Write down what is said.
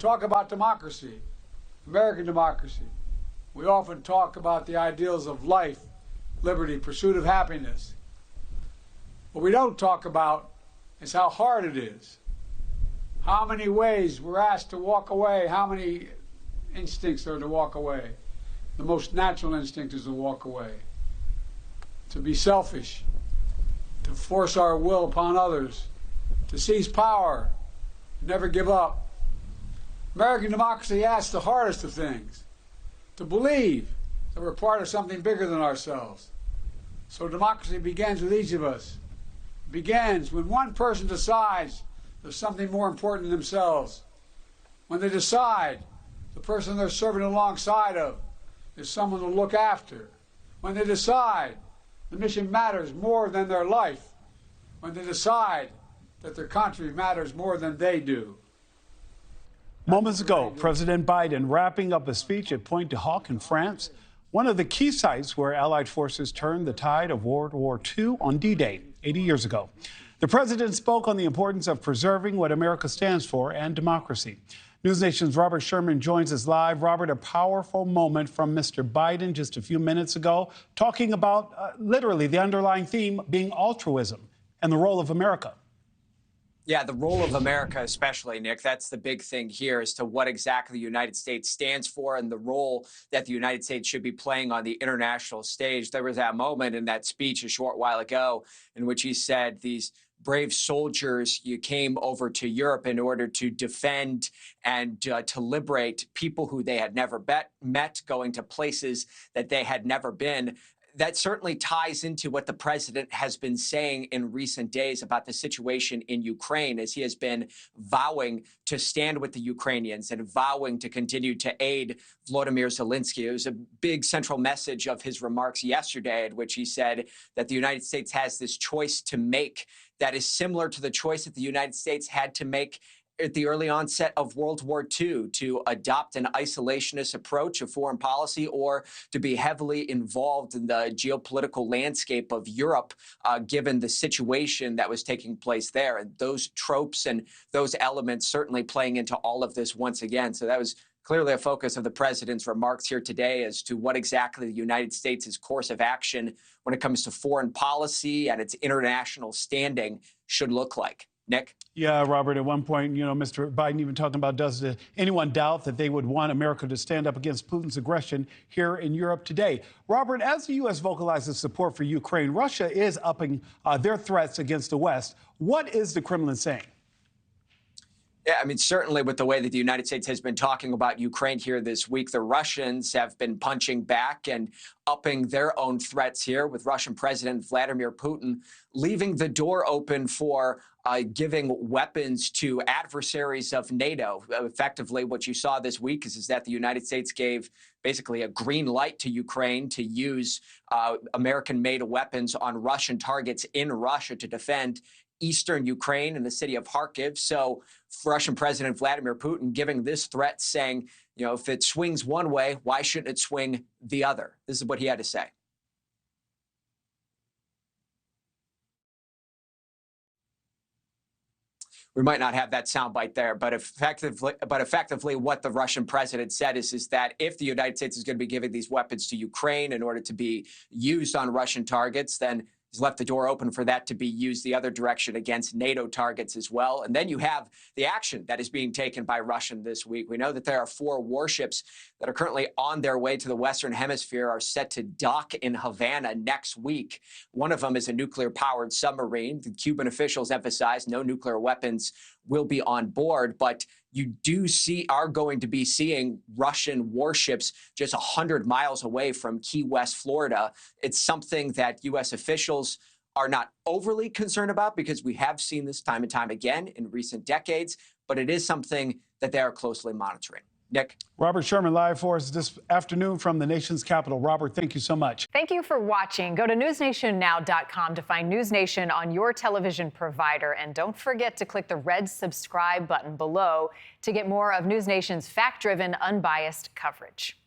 talk about democracy, American democracy, we often talk about the ideals of life, liberty, pursuit of happiness. What we don't talk about is how hard it is, how many ways we're asked to walk away, how many instincts are to walk away. The most natural instinct is to walk away, to be selfish, to force our will upon others, to seize power, never give up. American democracy asks the hardest of things, to believe that we're part of something bigger than ourselves. So democracy begins with each of us. It begins when one person decides there's something more important than themselves. When they decide the person they're serving alongside of is someone to look after. When they decide the mission matters more than their life. When they decide that their country matters more than they do. Moments ago, President Biden wrapping up a speech at Pointe du Hoc in France, one of the key sites where Allied forces turned the tide of World War II on D-Day 80 years ago. The president spoke on the importance of preserving what America stands for and democracy. NewsNation's Robert Sherman joins us live. Robert, a powerful moment from Mr. Biden just a few minutes ago, talking about literally the underlying theme being altruism and the role of America. Yeah, the role of America especially, Nick. That's the big thing here as to what exactly the United States stands for and the role that the United States should be playing on the international stage. There was that moment in that speech a short while ago in which he said, these brave soldiers, you came over to Europe in order to defend and to liberate people who they had never met, going to places that they had never been. That certainly ties into what the president has been saying in recent days about the situation in Ukraine, as he has been vowing to stand with the Ukrainians and vowing to continue to aid Volodymyr Zelensky. It was a big central message of his remarks yesterday, in which he said that the United States has this choice to make that is similar to the choice that the United States had to make at the early onset of World War II, to adopt an isolationist approach of foreign policy or to be heavily involved in the geopolitical landscape of Europe, given the situation that was taking place there. And those tropes and those elements certainly playing into all of this once again. So that was clearly a focus of the president's remarks here today as to what exactly the United States' course of action when it comes to foreign policy and its international standing should look like. Nick? Yeah, Robert, at one point, Mr. Biden even talking about, does anyone doubt that they would want America to stand up against Putin's aggression here in Europe today? Robert, as the U.S. vocalizes support for Ukraine, Russia is upping their threats against the West. What is the Kremlin saying? Yeah, I mean, certainly with the way that the United States has been talking about Ukraine here this week, the Russians have been punching back and upping their own threats here, with Russian President Vladimir Putin leaving the door open for giving weapons to adversaries of NATO. Effectively, what you saw this week is that the United States gave basically a green light to Ukraine to use American-made weapons on Russian targets in Russia to defend eastern Ukraine and the city of Kharkiv. So Russian President Vladimir Putin giving this threat, saying, if it swings one way, why shouldn't it swing the other? This is what he had to say. We might not have that soundbite there, but effectively what the Russian president said is that if the United States is going to be giving these weapons to Ukraine in order to be used on Russian targets, then he's left the door open for that to be used the other direction against NATO targets as well. And then you have the action that is being taken by Russia this week. We know that there are 4 warships that are currently on their way to the Western Hemisphere, are set to dock in Havana next week. One of them is a nuclear-powered submarine. The Cuban officials emphasized no nuclear weapons will be on board, but you are going to be seeing Russian warships just 100 miles away from Key West, Florida. It's something that U.S. officials are not overly concerned about because we have seen this time and time again in recent decades, but it is something that they are closely monitoring. Nick? Robert Sherman live for us this afternoon from the nation's capital. Robert, thank you so much. Thank you for watching. Go to newsnationnow.com to find News Nation on your television provider. And don't forget to click the red subscribe button below to get more of News Nation's fact-driven, unbiased coverage.